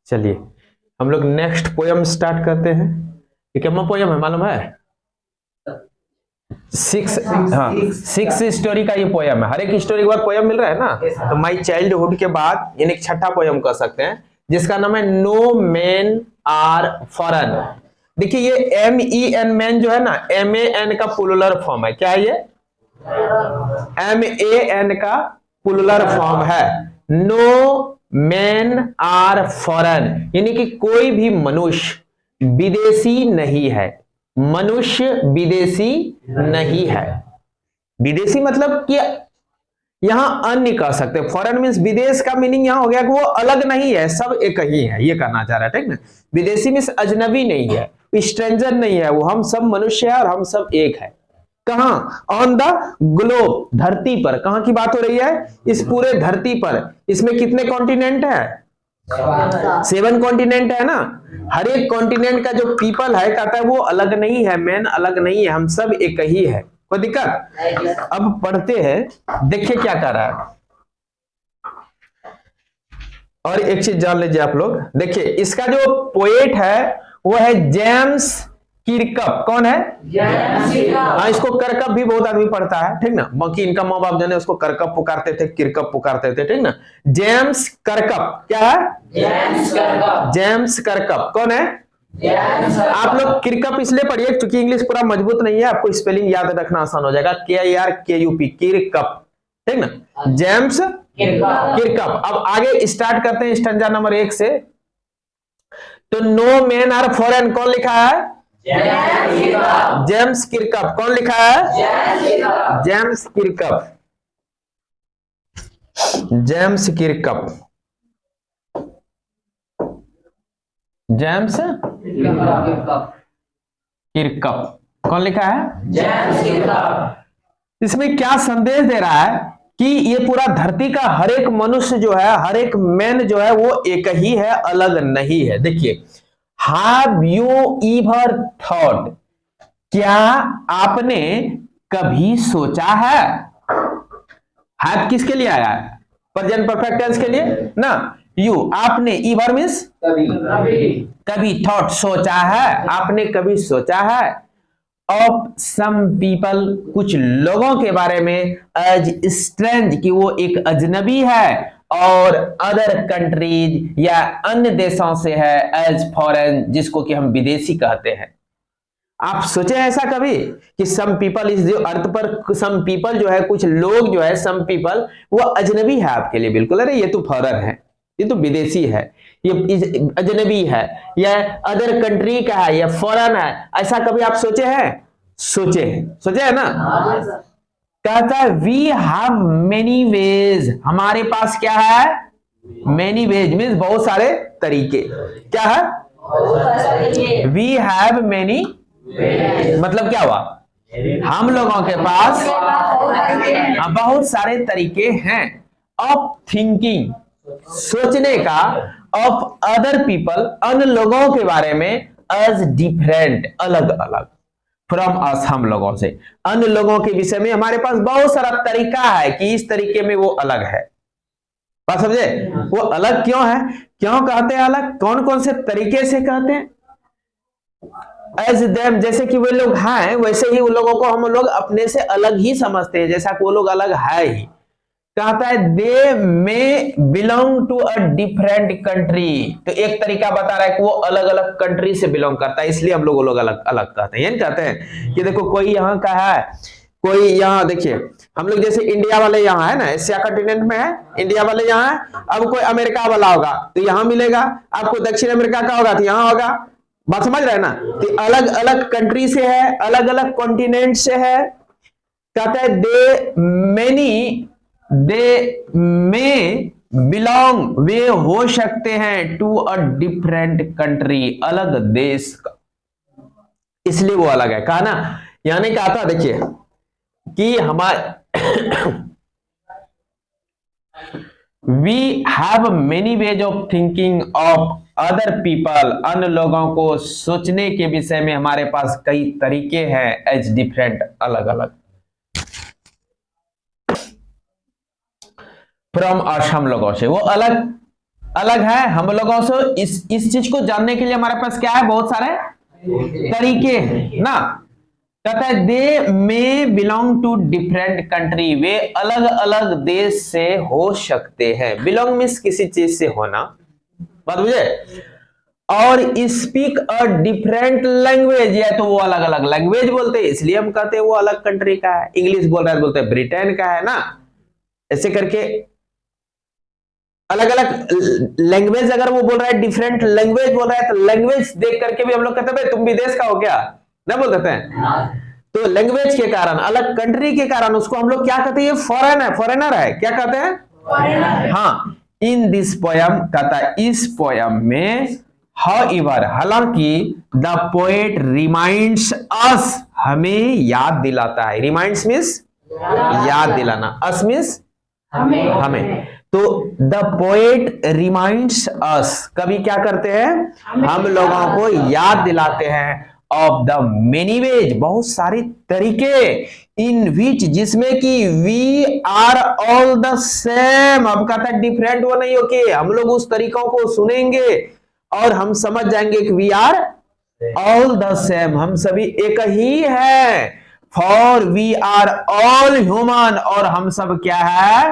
चलिए हम लोग नेक्स्ट पोयम स्टार्ट करते हैं। ये क्या पोयम है मालूम है? 6 स्टोरी का ये पोयम है। हर एक स्टोरी के बाद पोयम मिल रहा है ना, तो माई चाइल्डहुड के बाद यानी छठा पोयम कह सकते हैं, जिसका नाम है नो मैन आर फॉरेन। देखिए ये MEN मैन जो है ना, MAN का प्लूरल फॉर्म है। क्या है ये? MAN का प्लूरल फॉर्म है। नो मैन आर फॉरेन यानी कि कोई भी मनुष्य विदेशी नहीं है। मनुष्य विदेशी नहीं है। विदेशी मतलब कि यहां अन्य कह सकते हैं। फॉरेन मीन्स विदेश का मीनिंग यहां हो गया कि वो अलग नहीं है, सब एक ही है, ये कहना चाह रहा है, ठीक ना। विदेशी मीन्स अजनबी नहीं है, स्ट्रेंजर नहीं है, वो हम सब मनुष्य है और हम सब एक है। कहां? ऑन द ग्लोब, धरती पर। कहां की बात हो रही है? इस पूरे धरती पर। इसमें कितने कॉन्टिनेंट है? 7 कॉन्टिनेंट है ना। हर एक कॉन्टिनेंट का जो पीपल है कहता है वो अलग नहीं है, मैन अलग नहीं है, हम सब एक ही है। कोई दिक्कत? अब पढ़ते हैं, देखिए क्या कर रहा है। और एक चीज जान लीजिए आप लोग, देखिए इसका जो पोएट है वो है जेम्स किरकप। कौन है? हाँ, इसको करकप भी बहुत आदमी पढ़ता है, ठीक ना। बाकी इनका माँ बाप जो है उसको करकप पुकारते थे, किरकप पुकारते थे, ठीक ना। जेम्स करकप। क्या है? जेम्स करकप। कौन है? आप लोग किरकप इसलिए पढ़िए क्योंकि इंग्लिश पूरा मजबूत नहीं है, आपको स्पेलिंग याद रखना आसान हो जाएगा। KIRKUP, किरकप, ठीक ना। जेम्स किरकप। अब आगे स्टार्ट करते हैं स्टैंजा नंबर 1 से। तो नो मैन आर फॉरेन कौन लिखा है? James Kirkup. कौन लिखा है? जेम्स किरकप। जेम्स किरकप। जेम्स किरकप कौन लिखा है? जेम्स किरकप। इसमें क्या संदेश दे रहा है कि ये पूरा धरती का हर एक मनुष्य जो है, हर एक मैन जो है वो एक ही है, अलग नहीं है। देखिए, हैव यू एवर थॉट, क्या आपने कभी सोचा है? हैव किसके लिए आया है? प्रेजेंट परफेक्ट टेंस के लिए ना। यू, आपने, एवर मींस कभी, थॉट सोचा है, आपने कभी सोचा है। ऑफ सम पीपल, कुछ लोगों के बारे में, एज स्ट्रेंज कि वो एक अजनबी है, और अदर कंट्रीज या अन्य देशों से है, एज फॉरेन जिसको कि हम विदेशी कहते हैं। आप सोचे ऐसा कभी कि सम पीपल इस जो अर्थ पर, सम पीपल जो है, कुछ लोग जो है, सम पीपल वो अजनबी है आपके लिए बिल्कुल। अरे ये तो फॉरेन है, ये तो विदेशी है, ये अजनबी है, या अदर कंट्री का है, या फॉरेन है, ऐसा कभी आप सोचे हैं? सोचे है ना। कहता है वी हैव मेनी वेज, हमारे पास क्या है? मेनी वेज मीन्स बहुत सारे तरीके। क्या है? वी हैव मेनी, मतलब क्या हुआ? हम लोगों के पास बहुत सारे तरीके हैं। ऑफ थिंकिंग, सोचने का, ऑफ अदर पीपल, अन्य लोगों के बारे में, एज डिफरेंट, अलग अलग, फ्रॉम अस, हम लोगों से, अन्य लोगों के विषय में हमारे पास बहुत सारा तरीका है कि इस तरीके में वो अलग है। बात समझे? वो अलग क्यों है, क्यों कहते हैं अलग, कौन कौन से तरीके से कहते हैं? एज देम, जैसे कि वे लोग हैं वैसे ही उन लोगों को हम लोग अपने से अलग ही समझते हैं, जैसा कि वो लोग अलग है ही। कहता है they may belong to a different country, तो एक तरीका बता रहा है कि वो अलग अलग कंट्री से बिलोंग करता है, इसलिए हम लोग अलग अलग कहते हैं। ये नहीं कहते हैं कि देखो कोई यहाँ का है, कोई यहाँ, देखिए हम लोग जैसे इंडिया वाले यहाँ है ना, एशिया कंटिनेंट में है, इंडिया वाले यहाँ है। अब कोई अमेरिका वाला होगा तो यहाँ मिलेगा, आपको दक्षिण अमेरिका का होगा तो यहाँ होगा। बात समझ रहे हैं ना। तो अलग अलग कंट्री से है, अलग अलग कॉन्टिनेंट से है। कहता है दे मे बिलोंग, वे हो सकते हैं, टू अ डिफरेंट कंट्री, अलग देश का, इसलिए वो अलग है। कहा ना, यानी कहा था देखिए कि हमारे we have many ways of thinking of other people, अन्य लोगों को सोचने के विषय में हमारे पास कई तरीके हैं, एज डिफरेंट, अलग अलग, फ्रॉम अस, हम लोगों से, वो अलग अलग है हम लोगों से। इस चीज को जानने के लिए हमारे पास क्या है, बहुत सारे तरीके हैं ना। कहता है they may belong to different country, वे अलग अलग देश से हो सकते हैं। बिलोंग मीन्स किसी चीज से होना, बात बुझे। और स्पीक अ डिफरेंट लैंग्वेज, या तो वो अलग अलग लैंग्वेज बोलते हैं इसलिए हम कहते हैं वो अलग कंट्री का है। इंग्लिश बोल रहा है बोलते हैं ब्रिटेन का है ना। ऐसे करके अलग अलग लैंग्वेज, अगर वो बोल रहा है डिफरेंट लैंग्वेज बोल रहा है, तो लैंग्वेज देख करके भी हम लोग कहते हैं तुम विदेश का हो क्या, ना बोल देते हैं। तो लैंग्वेज के कारण, अलग कंट्री के कारण उसको हम लोग क्या कहते हैं, फॉरेन है, फॉरेनर है, क्या कहते हैं। हाँ, इन दिस पोयम, कहता है इस पोयम में, हाउएवर, हालांकि, द पोएट रिमाइंड्स अस, हमें याद दिलाता है। रिमाइंड्स मीन्स याद दिलाना, अस मीन्स हमें। तो द पोएट रिमाइंड्स अस, कभी क्या करते हैं, हम लोगों को याद दिलाते हैं, ऑफ द मेनी वेज, बहुत सारे तरीके, इन विच, जिसमें कि we are all the same. अब कहता है डिफरेंट वो नहीं हो कि हम लोग उस तरीकों को सुनेंगे और हम समझ जाएंगे कि we are all the same, हम सभी एक ही है। For we are all human, और हम सब क्या है,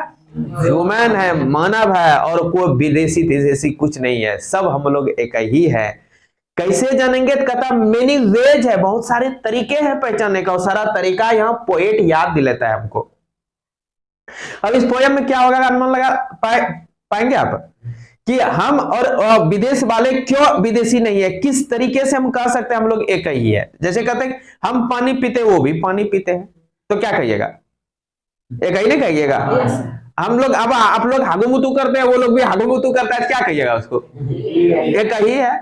ह्यूमन है, मानव है, और कोई विदेशी देशी कुछ नहीं है, सब हम लोग एक ही है। कैसे जानेंगे, तो कहता मेनी वेज है, बहुत सारे तरीके हैं पहचानने का, और सारा तरीका यहाँ पोएट याद दिलाता है हमको। अब इस पोएम में क्या होगा, अनुमान लगा पाएंगे आप कि हम और विदेश वाले क्यों विदेशी नहीं है, किस तरीके से हम कह सकते हैं हम लोग एक ही है। जैसे कहते हैं हम पानी पीते, वो भी पानी पीते हैं, तो क्या कहिएगा, एक ही नहीं कहिएगा। हम लोग, अब आप लोग हागुमुतु करते हैं, वो लोग भी हागुमुतु करता है, क्या कहिएगा उसको, एक ही है।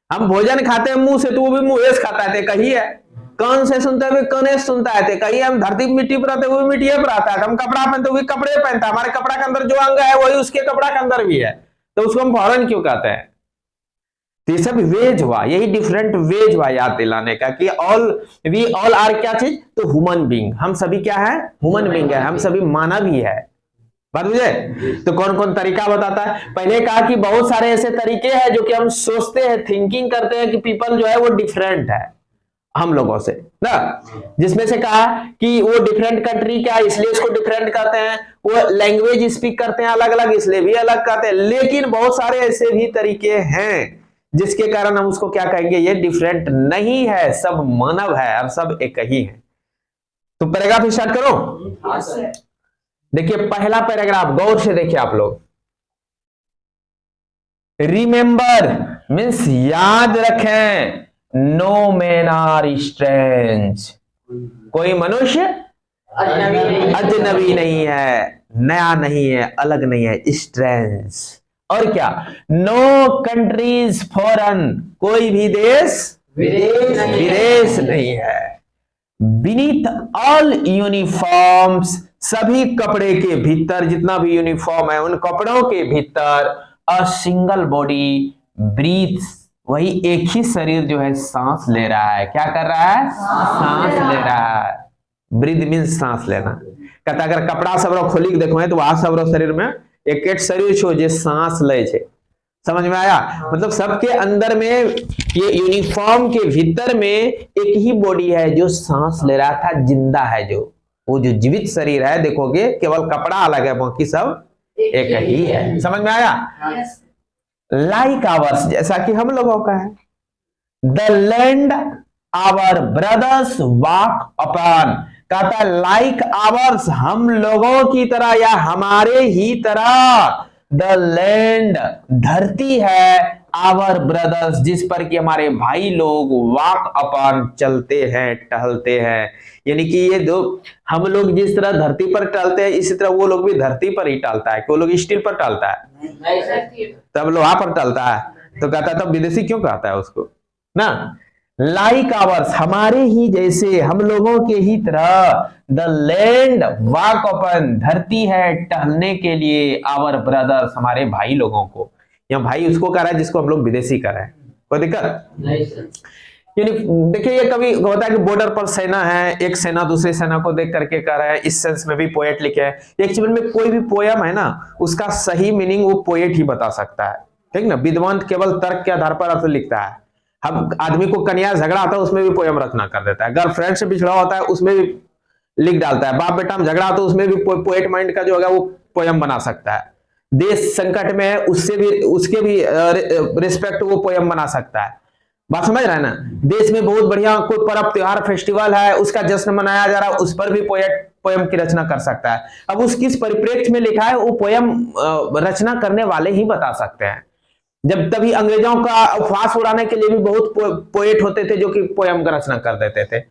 हम भोजन खाते हैं मुंह से, तो वो भी मुंह से खाता है, कही है। कान से सुनते हैं, कान से सुनता है, कही हम धरती मिट्टी पर रहते, वो भी मिट्टी पर रहता है। हम कपड़ा पहनते, वो भी कपड़े पहनता है, हमारे कपड़ा के अंदर जो अंग है वही उसके कपड़ा के अंदर भी है, तो उसको हम फॉरेन क्यों कहते हैं। तो ये सब वेज हुआ, यही डिफरेंट वेज हुआ याद दिलाने का कि ऑल, वी ऑल आर क्या चीज, तो ह्यूमन बीइंग, हम सभी क्या है, ह्यूमन बीइंग है, हम सभी मानव ही है, बात बुझे। तो कौन कौन तरीका बताता है, पहले कहा कि बहुत सारे ऐसे तरीके हैं जो कि हम सोचते हैं, थिंकिंग करते हैं कि पीपल जो है वो डिफरेंट है हम लोगों से ना। जिसमें से कहा कि वो डिफरेंट कंट्री का, इसलिए इसको डिफरेंट कहते हैं, वो लैंग्वेज स्पीक करते हैं अलग अलग, इसलिए भी अलग कहते हैं। लेकिन बहुत सारे ऐसे भी तरीके हैं जिसके कारण हम उसको क्या कहेंगे, ये डिफरेंट नहीं है, सब मानव है और सब एक ही है। तो पैराग्राफ स्टार्ट करो। देखिए पहला पैराग्राफ गौर से देखिए आप लोग। रिमेंबर मीन्स याद रखें, नो मैन आर स्ट्रेंज, कोई मनुष्य अजनबी नहीं है, नया नहीं है, अलग नहीं है, स्ट्रेंज। और क्या, नो कंट्रीज फॉरेन, कोई भी देश विदेश नहीं है। बीनीथ ऑल यूनिफॉर्म्स, सभी कपड़े के भीतर, जितना भी यूनिफॉर्म है उन कपड़ों के भीतर, अ सिंगल बॉडी ब्रीथ्स, वही एक ही शरीर जो है सांस ले रहा है। क्या कर रहा है, सांस ले रहा है। ब्रीथ मीन्स सांस लेना। कहता अगर कपड़ा सब खोली देखो तो वहां सब शरीर में एक शरीर छो जे सांस ले छे, समझ में आया। मतलब सबके अंदर में, ये यूनिफॉर्म के भीतर में एक ही बॉडी है जो सांस ले रहा था, जिंदा है, जो वो जो जीवित शरीर है, देखोगे केवल कपड़ा अलग है, बाकी सब एक ही है। समझ में आया। लाइक आवर्स, जैसा कि हम लोगों का है। The land our brothers walk upon, कहता है लाइक आवर्स, हम लोगों की तरह या हमारे ही तरह, द लैंड धरती है, आवर ब्रदर्स जिस पर कि हमारे भाई लोग, वॉक अपॉन चलते हैं, टहलते हैं। यानी कि ये दो, हम लोग जिस तरह धरती पर टहलते हैं इसी तरह वो लोग भी धरती पर ही टहलता है। वो लोग स्टील पर टहलता है, तब लोहा पर टहलता है, तो कहता है तब विदेशी क्यों कहता है उसको ना। लाइक आवर्स, हमारे ही जैसे, हम लोगों के ही तरह, द लैंड वॉक अपॉन, धरती है टहलने के लिए, आवर ब्रदर्स हमारे भाई लोगों को। या भाई उसको कह रहा है जिसको हम लोग विदेशी कर रहे हैं, कोई दिक्कत नहीं। देखिए ये कभी होता है कि बॉर्डर पर सेना है, एक सेना दूसरी सेना को देख करके कह रहा है, इस सेंस में भी पोएट लिखे हैं। एक्चुअली में कोई भी पोयम है ना, उसका सही मीनिंग वो पोएट ही बता सकता है। ठीक ना। विद्वान केवल तर्क के आधार पर अर्थ लिखता है। हम आदमी को कन्या झगड़ा आता है उसमें भी पोयम रचना कर देता है, गर्लफ्रेंड से बिछड़ा होता है उसमें भी लिख डालता है, बाप बेटा में झगड़ा तो उसमें भी पोएट माइंड का जो होगा वो पोयम बना सकता है। देश संकट में है उससे भी उसके भी रिस्पेक्ट वो पोयम बना सकता है। बात समझ रहे हैं ना। देश में बहुत बढ़िया कोई पर्व त्योहार फेस्टिवल है उसका जश्न मनाया जा रहा है, उस पर भी पोएट पोयम की रचना कर सकता है। अब उस किस परिप्रेक्ष्य में लिखा है वो पोयम रचना करने वाले ही बता सकते हैं। जब तभी अंग्रेजों का उपहास उड़ाने के लिए भी बहुत पोएट होते थे जो कि पोयम का रचना कर देते थे।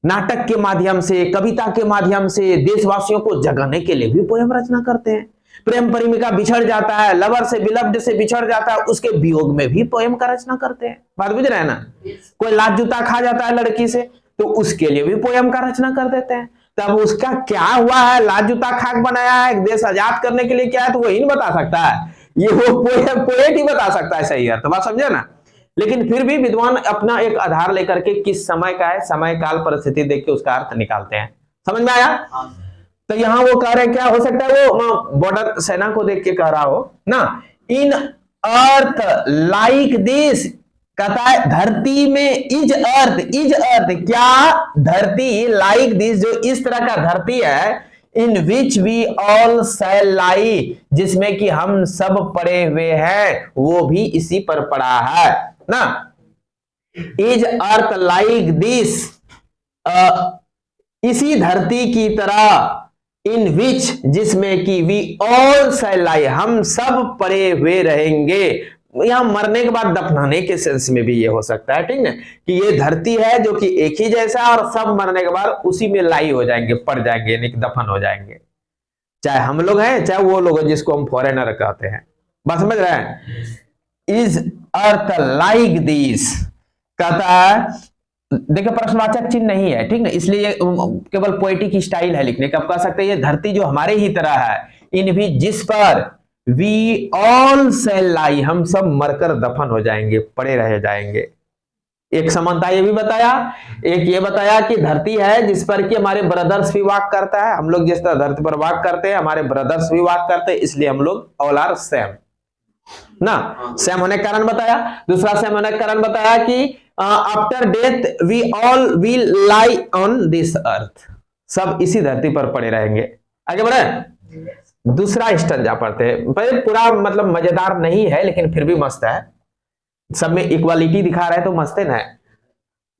नाटक के माध्यम से, कविता के माध्यम से देशवासियों को जगाने के लिए भी पोयम रचना करते हैं। प्रेम प्रेमिका बिछड़ जाता है, लवर से बिलव्ड से बिछड़ जाता है, उसके वियोग में भी पोयम का रचना करते हैं। बात बुझ रहे हैं ना। कोई लात जूता खा जाता है लड़की से तो उसके लिए भी पोयम का रचना कर देते हैं। तब उसका क्या हुआ है, लात जूता खाक बनाया है, देश आजाद करने के लिए क्या है तो वही नहीं बता सकता है, ये वो पोएट ही बता सकता है सही अर्थ। बात समझे ना। लेकिन फिर भी विद्वान अपना एक आधार लेकर के किस समय का है, समय काल परिस्थिति देख के उसका अर्थ निकालते हैं। समझ में आया। तो यहां वो कह रहे हैं क्या हो सकता है, वो बॉर्डर सेना को देख के कह रहा हो ना। इन अर्थ लाइक दिस, कहता है धरती में इज अर्थ क्या, धरती लाइक दिस जो इस तरह का धरती है, इन विच वी ऑल शैल लाई जिसमें कि हम सब पड़े हुए हैं, वो भी इसी पर पड़ा है ना। इज अर्थ लाइक दिस, इसी धरती की तरह, इन विच जिसमें कि वी ऑल शैल लाई हम सब पड़े हुए रहेंगे। यहां मरने के बाद दफनाने के सेंस में भी ये हो सकता है, ठीक है, कि ये धरती है जो कि एक ही जैसा और सब मरने के बाद उसी में लाई हो जाएंगे, पड़ जाएंगे, यानी दफन हो जाएंगे। चाहे हम लोग हैं चाहे वो लोग हैं जिसको हम फॉरेनर कहते हैं। बात समझ रहे हैं। इज अर्थ लाइक दिस, कहता है देखिए प्रश्नवाचक चिन्ह नहीं है, ठीक है, इसलिए केवल पोएटिक स्टाइल है लिखने का। आप कह सकते हैं ये धरती जो हमारे ही तरह है, इन भी जिस पर वी ऑल शैल लाई हम सब मरकर दफन हो जाएंगे, पड़े रह जाएंगे। एक समानता ये भी बताया, एक ये बताया कि धरती है जिस पर कि हमारे ब्रदर्स भी वाक करता है। हम लोग जिस तरह धरती पर वाक करते हैं हमारे ब्रदर्स भी वाक करते हैं, इसलिए हम लोग ऑल आर सेम ना। सेम होने का कारण बताया। दूसरा सेम होने का कारण बताया कि after death we all will lie on this earth, सब इसी धरती पर पड़े रहेंगे। आगे बढ़े। दूसरा स्टंजा पढ़ते हैं। पहले पूरा मतलब मजेदार नहीं है लेकिन फिर भी मस्त है, सब में इक्वालिटी दिखा रहे हैं तो मस्त है ना।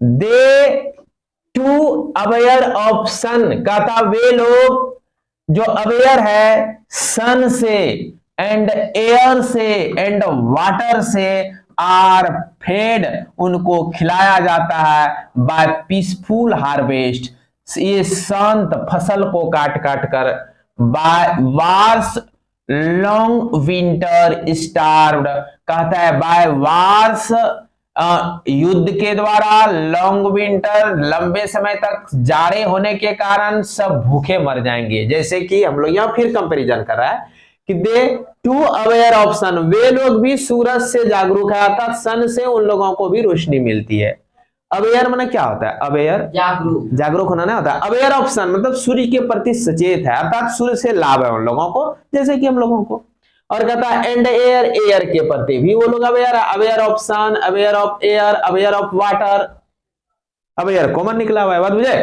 दे टू अवेयर ऑफ सन, कहता वे लोग जो अवेयर है सन से एंड एयर से एंड वाटर से, आर फेड उनको खिलाया जाता है, बाय पीसफुल हार्वेस्ट ये शांत फसल को काट काट कर, by wars long winter starved, कहता है बाय वार्स युद्ध के द्वारा, लॉन्ग विंटर लंबे समय तक जाड़े होने के कारण सब भूखे मर जाएंगे। जैसे कि हम लोग यहां फिर कंपैरिजन कर रहा है कि दे टू अवेयर ऑफ सन, वे लोग भी सूरज से जागरूक है, अर्थात सन से उन लोगों को भी रोशनी मिलती है। अवेयर माने क्या होता है, अवेयर जागरूक होना नहीं होता है। अवेयर ऑफ सन मतलब सूर्य के प्रति सचेत है, अर्थात सूर्य से लाभ है उन लोगों को जैसे कि हम लोगों को। और कहता है एंड एयर, एयर के प्रति भी वो लोग अवेयर है, aware of sun, aware of air, aware of water. Aware common निकला हुआ है, बात बुझे,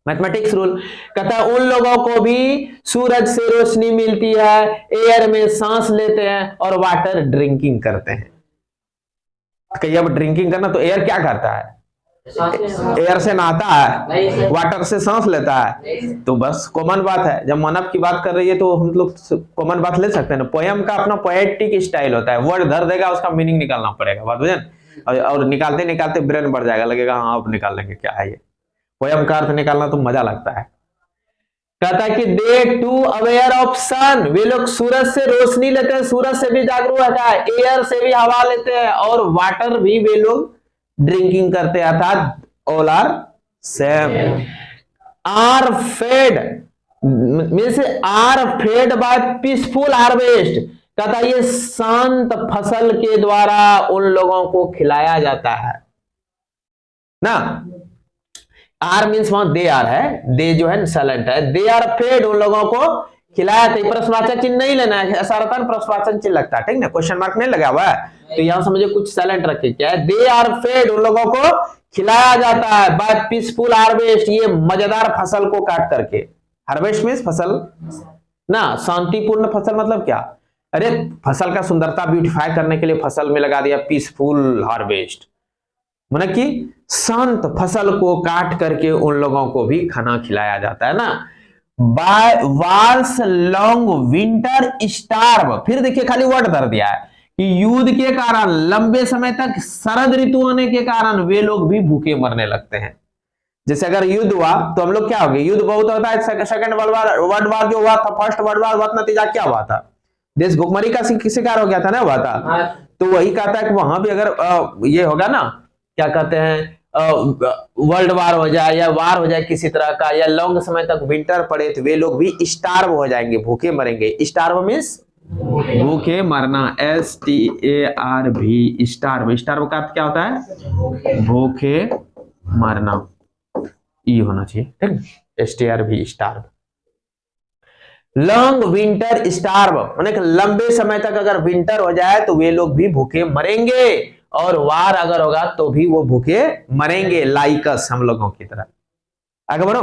मैथमेटिक्स रूल। कहता है उन लोगों को भी सूरज से रोशनी मिलती है, एयर में सांस लेते हैं और वाटर ड्रिंकिंग करते हैं। कहीं अब ड्रिंकिंग करना तो एयर क्या करता है, एयर से नहाता है, वाटर से सांस लेता है, तो बस कॉमन बात है। जब मानव की बात कर रही है तो हम लोग कॉमन बात ले सकते हैं ना। पोयम का अपना पोएटिक स्टाइल होता है, वर्ड धर देगा उसका मीनिंग निकालना पड़ेगा, बात बुझे, और निकालते निकालते ब्रेन बढ़ जाएगा, लगेगा हाँ अब निकाल लेंगे क्या है ये। पोयम का अर्थ निकालना तो मजा लगता है। कहता है कि दे टू अवेयर ऑफ सन, वे लोग सूरज से रोशनी लेते हैं, सूरज से भी जागरूक रहता है, एयर से भी हवा लेते हैं और वाटर भी वे लोग ड्रिंकिंग करते हैं, अर्थात all are same. Are fed means are fed by peaceful harvest, कहता है ये शांत फसल के द्वारा उन लोगों को खिलाया जाता है ना। आर मीन्स वहां दे आर है, दे जो है साइलेंट है, दे आर फेड उन लोगों को खिलाया, तो प्रश्नवाचक चिन्ह नहीं लेना है, ऐसा रहता है प्रश्नवाचक चिन्ह लगता है, ठीक ना, क्वेश्चन मार्क नहीं लगा हुआ है, तो यहाँ समझिए कुछ साइलेंट रखे, क्या है, दे आर फेड, उन लोगों को खिलाया जाता है, बाय पीसफुल हार्वेस्ट, ये मजेदार फसल को काट करके, हार्वेस्ट मींस फसल ना, शांतिपूर्ण फसल मतलब क्या, अरे फसल का सुंदरता ब्यूटीफाई करने के लिए फसल में लगा दिया पीसफुल हार्वेस्ट, मतलब कि शांत फसल को काट करके उन लोगों को भी खाना खिलाया जाता है ना। By wars long winter starve, फिर देखिए खाली वर्ड धर दिया है कि युद्ध के कारण लंबे समय तक शरद ऋतु होने के कारण वे लोग भी भूखे मरने लगते हैं। जैसे अगर युद्ध हुआ तो हम लोग क्या हो गए, युद्ध बहुत होता है, सेकंड वर्ल्ड वार जो हुआ था, फर्स्ट वर्ल्ड वार हुआ, नतीजा क्या हुआ था, देश भुखमरी का शिकार हो गया था ना, हुआ था। तो वही कहता है कि वहां भी अगर ये होगा ना, क्या कहते हैं, वर्ल्ड वार हो जाए या वार हो जाए किसी तरह का, या लॉन्ग समय तक विंटर पड़े, तो वे लोग भी स्टार्व हो जाएंगे, भूखे मरेंगे। स्टार्व मींस भूखे मरना, STARV, स्टार्व, स्टार्व का अर्थ क्या होता है, भूखे मरना, ये होना चाहिए, ठीक है, STARV, starve. Long winter starve माने लंबे समय तक अगर विंटर हो जाए तो वे लोग भी भूखे मरेंगे, और वार अगर होगा तो भी वो भूखे मरेंगे, लाइकस, हम लोगों की तरह। आगे बढ़ो।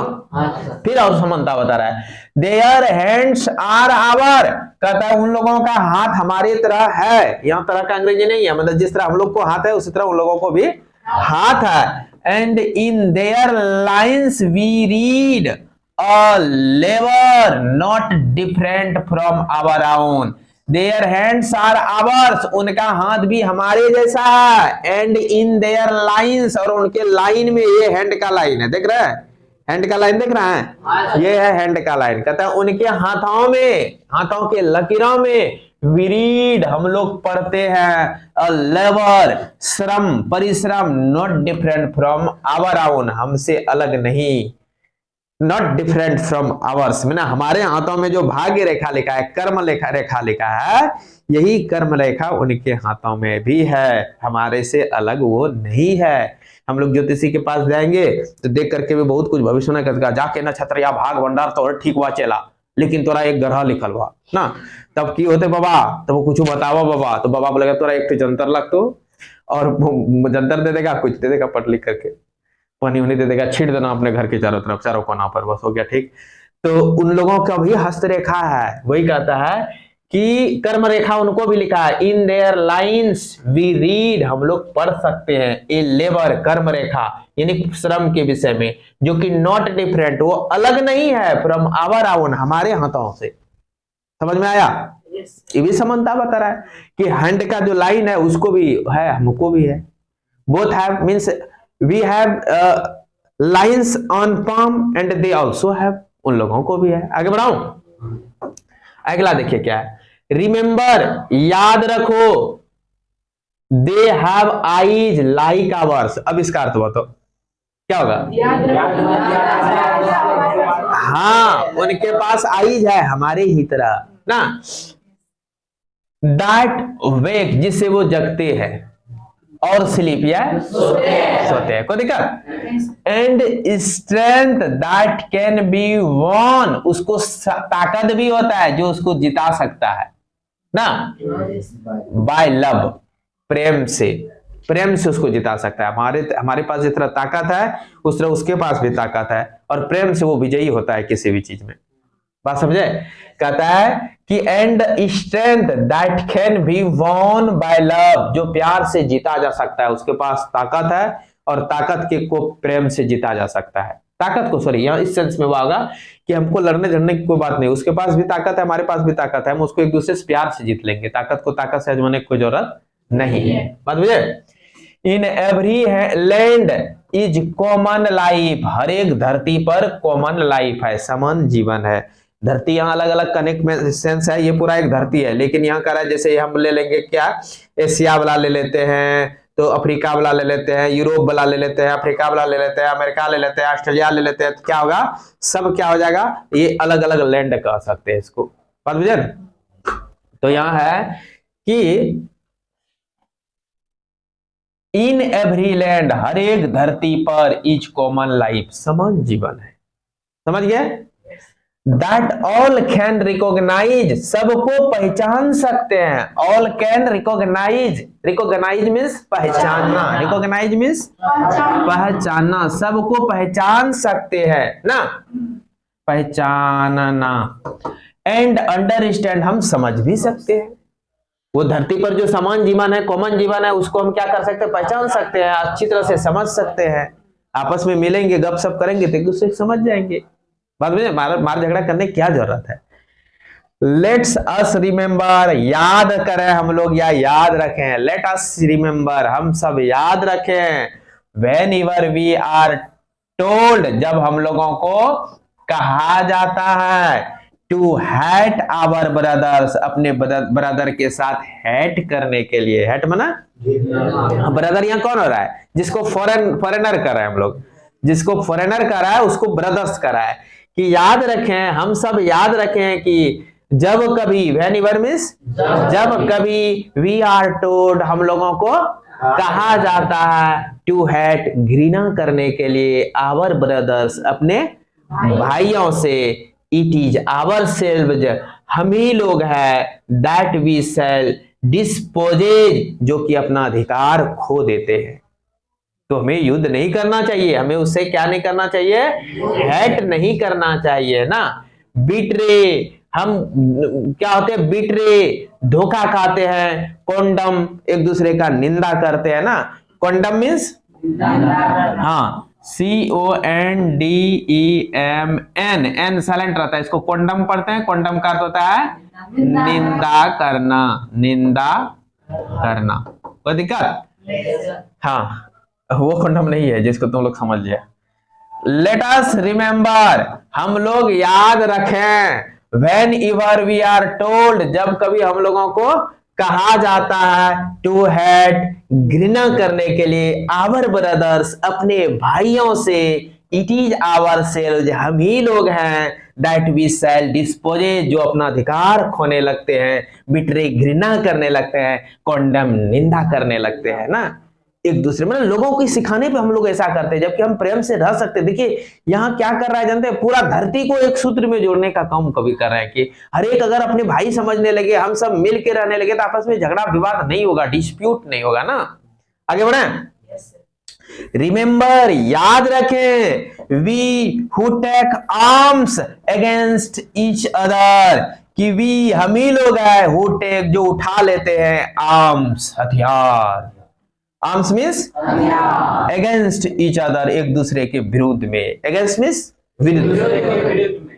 फिर और समानता बता रहा है, देयर हैंड्स आर आवर, कहता है उन लोगों का हाथ हमारी तरह है, यहां तरह का अंग्रेजी नहीं है, मतलब जिस तरह हम लोग को हाथ है उसी तरह उन लोगों को भी हाथ है। And in their lines we read a lever not different from our own, their hands are ours, उनका हाथ भी हमारे जैसा है, and in their lines, और उनके लाइन में, ये हैंड का लाइन है, देख रहे हैं, हैंड का लाइन देख रहा है, ये है हैंड का लाइन, कहता है उनके हाथों में, हाथों के लकीरों में, we read, हम लोग पढ़ते हैं, a labor, श्रम, परिश्रम, not different from our own, हमसे अलग नहीं, नॉट डिफरेंट फ्रॉम आवर्स, मैंने हमारे हाथों में जो भाग्य रेखा लिखा है, कर्म रेखा लिखा है, यही कर्म रेखा उनके हाथों में भी है, हमारे से अलग वो नहीं है। हम लोग ज्योतिषी के पास जाएंगे तो देख करके भी बहुत कुछ भविष्य में करेगा, जाके नक्षत्र या भाग भंडार तो ठीक हुआ चला, लेकिन तोरा एक ग्रह लिखल हुआ ना, तब की होते बाबा, तब वो कुछ बतावा बाबा, तो बाबा बोलेगा तोरा एक जंतर लग तो, और जंतर दे देगा, कुछ दे देगा पढ़ लिख करके, पानी उन्हें दे देगा, छीट देना अपने घर के चारों तरफ, चारों कोना पर, बस हो गया ठीक। तो उन लोगों का भी हस्तरेखा है, वही कहता है कि कर्म रेखा उनको भी लिखा है, in their lines we read, हम लोग पढ़ सकते हैं, ए लेबर, कर्म रेखा यानी श्रम के विषय में, जो कि नॉट डिफरेंट, वो अलग नहीं है, फ्रॉम आवर आउन, हमारे हाथों से। समझ में आया? ये भी समानता बता रहा है कि हैंड का जो लाइन है उसको भी है, हमको भी है, both have means we have lines on palm and they also have, उन लोगों को भी है। आगे बढ़ाऊं, अगला देखिए क्या है, रिमेंबर, याद रखो, they have eyes like ours, अब इसका अर्थ बताओ क्या होगा, हाँ उनके पास आईज है हमारे ही तरह ना, दैट वेक, जिससे वो जगते हैं, और स्लीप या सोते हैं, कोई दिक्कत, and strength that can be won, उसको ताकत भी होता है जो उसको जिता सकता है ना, बाय लव, प्रेम से उसको जिता सकता है, हमारे पास जितना ताकत है उस तरह उसके पास भी ताकत है, और प्रेम से वो विजयी होता है किसी भी चीज में, बात समझे। कहता है कि and strength that can be won by love, जो प्यार से जीता जा सकता है, उसके पास ताकत है, और ताकत के को प्रेम से जीता जा सकता है, ताकत को, सॉरी यहाँ इस सेंस में वो होगा कि हमको लड़ने झड़ने की कोई बात नहीं, उसके पास भी ताकत है, हमारे पास भी ताकत है, हम उसको एक दूसरे से प्यार से जीत लेंगे, ताकत को ताकत से आजमाने की कोई जरूरत नहीं है, बात बुझे। In every land is common life, हर एक धरती पर कॉमन लाइफ है, समान जीवन है, धरती यहाँ अलग अलग कनेक्ट में सेंस है, ये पूरा एक धरती है, लेकिन यहाँ कह रहा है जैसे हम ले लेंगे क्या, एशिया वाला ले लेते हैं, तो अफ्रीका वाला ले लेते हैं, यूरोप वाला ले लेते हैं, अफ्रीका वाला ले लेते हैं, अमेरिका ले लेते हैं, ऑस्ट्रेलिया ले लेते हैं, तो क्या होगा, सब क्या हो जाएगा, ये अलग अलग लैंड कह सकते हैं इसको, बात बुझे। तो यहाँ है कि इन एवरी लैंड, हर एक धरती पर, इज कॉमन लाइफ, समान जीवन है, समझ गए, दैट ऑल कैन रिकॉग्नाइज, सबको पहचान सकते हैं। All can recognise, recognise means पहचानना, रिकॉग्नाइज मीन्स पहचानना, सबको पहचान सकते हैं ना, पहचानना। एंड अंडरस्टैंड, हम समझ भी सकते हैं। वो धरती पर जो समान जीवन है, कॉमन जीवन है, उसको हम क्या कर सकते हैं, पहचान सकते हैं, अच्छी तरह से समझ सकते हैं। आपस में मिलेंगे, गपशप करेंगे तो एक दूसरे को समझ जाएंगे। बाद में मार झगड़ा करने की क्या जरूरत है। लेट्स अस रिमेंबर, याद करें हम लोग या याद रखें। लेट अस रिमेंबर, हम सब याद रखें। Whenever we are told, जब हम लोगों को कहा जाता है, टू हेट आवर ब्रदर्स, अपने ब्रदर के साथ हेट करने के लिए। हेट माना ब्रदर, यहाँ कौन हो रहा है, जिसको फॉरेनर कर रहा है हम लोग, जिसको फॉरेनर कर रहा है उसको ब्रदर्स कर रहा है। कि याद रखें, हम सब याद रखें कि जब कभी, वेन एवर मीन्स जब कभी, वी आर टोल्ड, हम लोगों को कहा जाता है, टू हेट, घृणा करने के लिए, आवर ब्रदर्स, अपने भाइयों से, इट इज आवर सेल्व्स, हम ही लोग हैं, दैट वी शैल डिस्पोजेज, जो कि अपना अधिकार खो देते हैं। तो हमें युद्ध नहीं करना चाहिए, हमें उससे क्या नहीं करना चाहिए, हेट नहीं करना चाहिए ना। बिट्रे, हम क्या होते हैं, बिट्रे, धोखा खाते हैं। कॉन्डम, एक दूसरे का निंदा करते हैं ना। कॉन्डम मीन्स, हाँ, CONDEMN, एन साइलेंट रहता है, इसको कॉन्डम पढ़ते हैं। कॉन्डम का अर्थ होता है निंदा करना, निंदा करना। कोई दिक्कत? हाँ, वो कॉन्डम नहीं है जिसको तुम लोग समझ लिया। लेट अस रिमेंबर, हम लोग याद रखें। Whenever we are told, जब कभी हम लोगों को कहा जाता है, टू हेट, घृणा करने के लिए, आवर ब्रदर्स, अपने भाइयों से, इट इज आवर सेल्व्स, हम ही लोग हैं, दैट वी शैल डिस्पोजेज, जो अपना अधिकार खोने लगते हैं। बिट्रे, घृणा करने लगते हैं। कॉन्डम, निंदा करने लगते हैं ना एक दूसरे में। लोगों को सिखाने पे हम लोग ऐसा करते हैं, जबकि हम प्रेम से रह सकते हैं। देखिए यहाँ क्या कर रहा है जानते हैं, पूरा धरती को एक सूत्र में जोड़ने का काम कभी कर रहे हैं कि हर एक अगर अपने भाई समझने लगे, हम सब मिल के रहने लगे, तो आपस में झगड़ा विवाद नहीं होगा, डिस्प्यूट नहीं होगा ना। आगे बढ़े। रिमेंबर, याद रखें। We who take arms against each other, कि वी, हम ही लोग हैं, हु टेक, जो उठा लेते हैं, आर्म्स, हथियार। Arms means against each other, एक दूसरे के विरुद्ध में। अगेंस्ट मीन्स विरुद्ध।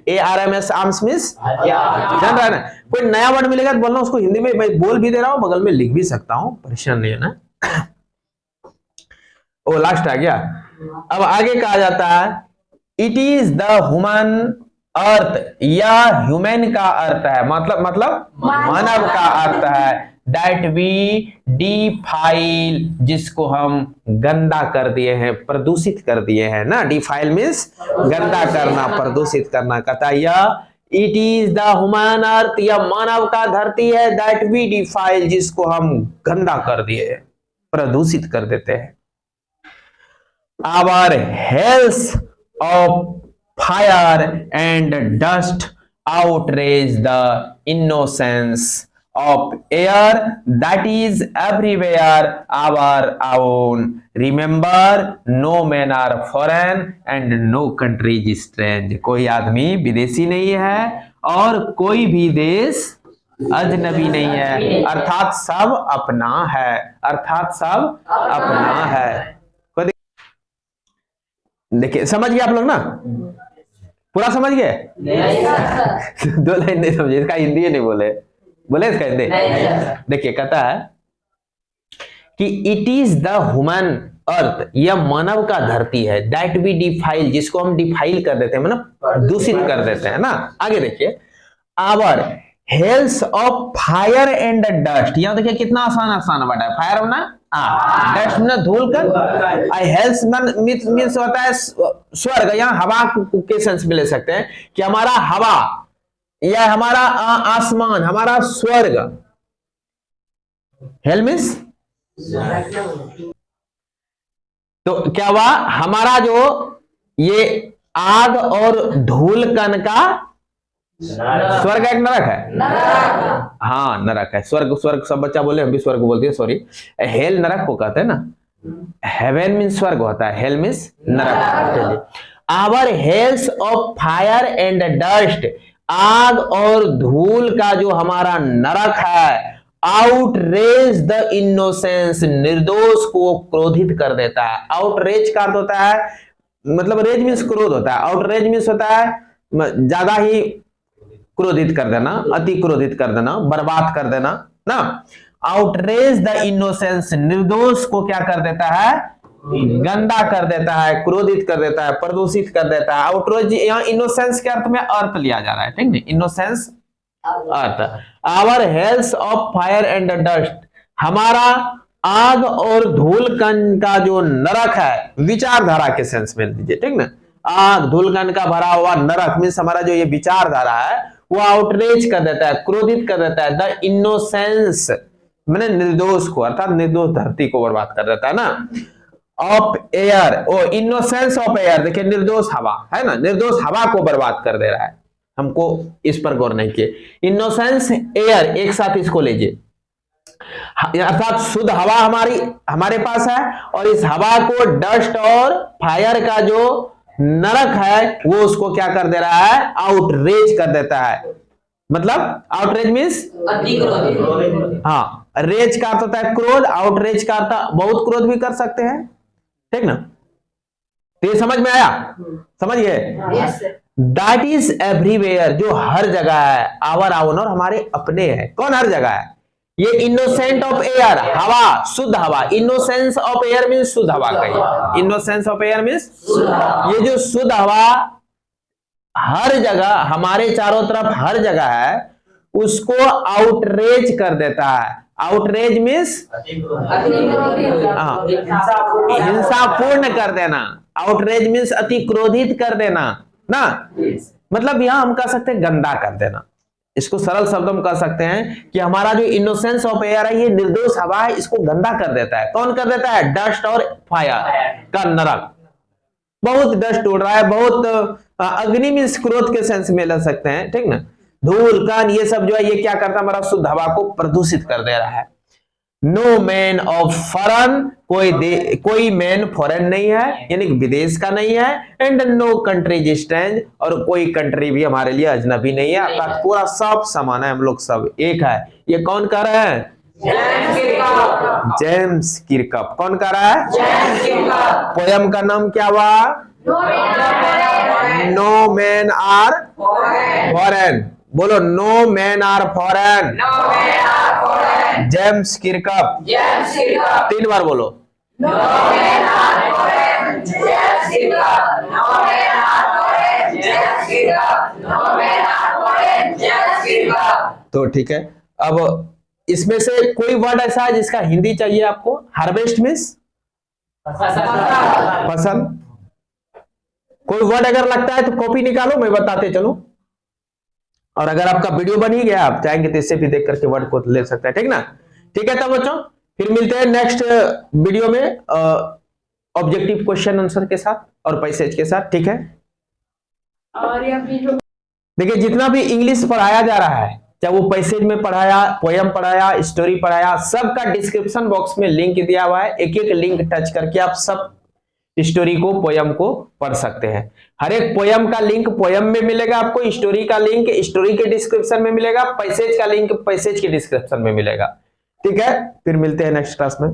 ARMS, आर्म्स मीन्स, जान रहा है ना। कोई नया वर्ड मिलेगा तो बोलना, उसको हिंदी में मैं बोल भी दे रहा हूं, बगल में लिख भी सकता हूं, परेशान नहीं है ना। ओ लास्ट आ गया। अब आगे कहा जाता है, इट इज द ह्यूमन अर्थ, या ह्यूमन का अर्थ है, मतलब मानव का अर्थ है, दैट वी डिफाइल, जिसको हम गंदा कर दिए हैं, प्रदूषित कर दिए हैं ना। डिफाइल मीन्स गंदा करना, प्रदूषित करना। कहता है यह, इट इज द ह्यूमन अर्थ, यह मानव का धरती है, दैट वी डिफाइल, जिसको हम गंदा कर दिए हैं, प्रदूषित कर देते हैं। Our hells of fire and dust outrage the innocence of air that is everywhere our own. Remember, no men are foreign and no country is strange. कोई आदमी विदेशी नहीं है और कोई भी देश अजनबी नहीं है, अर्थात सब अपना है, अर्थात सब अपना है। देखिए समझ गए आप लोग ना, पूरा समझ गए? दो लाइन नहीं समझे, इसका हिंदी नहीं बोले इसका हिंदी। देखिए कहता है कि इट इज द ह्यूमन अर्थ, यह मानव का धरती है, दैट वी डिफाइल, जिसको हम डिफाइल कर देते हैं, मतलब दूषित कर देते हैं ना। आगे देखिए, our hells of fire and dust, यहां देखिए कितना आसान वर्ड है। फायर ना, डस्ट में धूल कर, हेल्स मीन्स होता है स्वर्ग, यहाँ हवा के सेंस में ले सकते हैं कि हमारा हवा या हमारा आसमान, हमारा स्वर्ग। हेल मीन्स, तो क्या हुआ, हमारा जो ये आग और धूल कण का स्वर्ग एक नरक है? हाँ नरक है। स्वर्ग स्वर्ग सब बच्चा बोले, हम भी स्वर्ग बोलते हैं, सॉरी। हेल नरक को कहते हैं ना, हेवन मीन स्वर्ग होता है, हेल मीन्स नरक। चलिए, our hells of fire and dust, आग और धूल का जो हमारा नरक है, आउटरेज द इनोसेंस, निर्दोष को क्रोधित कर देता है। आउटरेज का अर्थ होता है, मतलब रेज मीन्स क्रोध होता है, आउटरेज मीन्स होता है ज्यादा ही क्रोधित कर देना, अति क्रोधित कर देना, बर्बाद कर देना ना। आउटरेज द इनोसेंस, निर्दोष को क्या कर देता है? गंदा कर देता है, क्रोधित कर देता है, प्रदूषित कर देता है। आउटरेज यहाँ इनोसेंस के अर्थ में अर्थ लिया जा रहा है, ठीक है, innocence earth. Our hells of fire and dust, हमारा आग और धूल कण का जो नरक है, विचारधारा के सेंस में लीजिए, ठीक ना। आग धूल कण का भरा हुआ नरक मीन्स हमारा जो ये विचारधारा है वो आउटरेज कर देता है, क्रोधित कर देता है। द इनोसेंस मैंने निर्दोष को, अर्थात निर्दोष धरती को बर्बाद कर देता है ना। Of air, o innocence of air, देखिए निर्दोष हवा है ना, निर्दोष हवा को बर्बाद कर दे रहा है। हमको इस पर गौर नहीं किए। इनोसेंस एयर, एक साथ इसको लीजिए, अर्थात शुद्ध हवा हमारे पास है, और इस हवा को डस्ट और फायर का जो नरक है वो उसको क्या कर दे रहा है? आउटरेज कर देता है। मतलब आउटरेज मीन्स हाँ, रेज का अर्थ होता है क्रोध, आउटरेज का अर्थ बहुत क्रोध भी कर सकते हैं, ठीक ना। तो ये समझ में आया? समझ गए? दैट इज एवरीवेयर, जो हर जगह है। आवर आवन और हमारे अपने है। कौन हर जगह है? ये इनोसेंट ऑफ एयर, हवा, शुद्ध हवा। इनोसेंस ऑफ एयर मीन्स शुद्ध हवा का, इनोसेंस ऑफ एयर मीन्स ये जो शुद्ध हवा हर जगह, हमारे चारों तरफ हर जगह है, उसको आउटरेज कर देता है। आउटरेज मीन्स हिंसा पूर्ण कर देना। आउटरेज मीन्स अति क्रोधित कर देना ना। मतलब यहां हम कह सकते हैं गंदा कर देना। इसको सरल शब्दों में कह सकते हैं कि हमारा जो इनोसेंस ऑफ एयर है, ये निर्दोष हवा है, इसको गंदा कर देता है। कौन कर देता है? डस्ट और फायर का नरक। बहुत डस्ट उड़ रहा है, बहुत अग्नि मीन्स क्रोध के सेंस में ले सकते हैं, ठीक ना। धूल कण ये सब जो है ये क्या करता है? हमारा शुद्ध हवा को प्रदूषित कर दे रहा है। नो मैन ऑफ फॉरेन, कोई मैन फॉरेन नहीं है, यानी विदेश का नहीं है। एंड नो कंट्री स्ट्रेंज, और कोई कंट्री भी हमारे लिए अजनबी नहीं है, अर्थात पूरा सब समान है, हम लोग सब एक है। ये कौन कह रहे हैं? James Kirkup. कौन कह रहा है? पोयम का नाम क्या हुआ? No man are foreign. बोलो, no man are foreign. James Kirkup. 3 बार बोलो। तो ठीक है, अब इसमें से कोई वर्ड ऐसा है जिसका हिंदी चाहिए आपको? हार्वेस्ट मीन्स फसल। कोई वर्ड अगर लगता है तो कॉपी निकालो, मैं बताते चलूं। और अगर आपका वीडियो बन ही गया, आप चाहेंगे तो इससे भी देख करके वर्ड को ले सकते हैं, ठीक ना। ठीक है, तब बच्चों फिर मिलते हैं नेक्स्ट वीडियो में ऑब्जेक्टिव क्वेश्चन आंसर के साथ और पैसेज के साथ, ठीक है। और देखिए, जितना भी इंग्लिश पढ़ाया जा रहा है, चाहे वो पैसेज में पढ़ाया, पोयम पढ़ाया, स्टोरी पढ़ाया, सबका डिस्क्रिप्शन बॉक्स में लिंक दिया हुआ है। एक एक लिंक टच करके आप सब स्टोरी को, पोयम को पढ़ सकते हैं। हर एक पोयम का लिंक पोयम में मिलेगा आपको, स्टोरी का लिंक स्टोरी के डिस्क्रिप्शन में मिलेगा, पैसेज का लिंक पैसेज के डिस्क्रिप्शन में मिलेगा, ठीक है। फिर मिलते हैं नेक्स्ट क्लास में।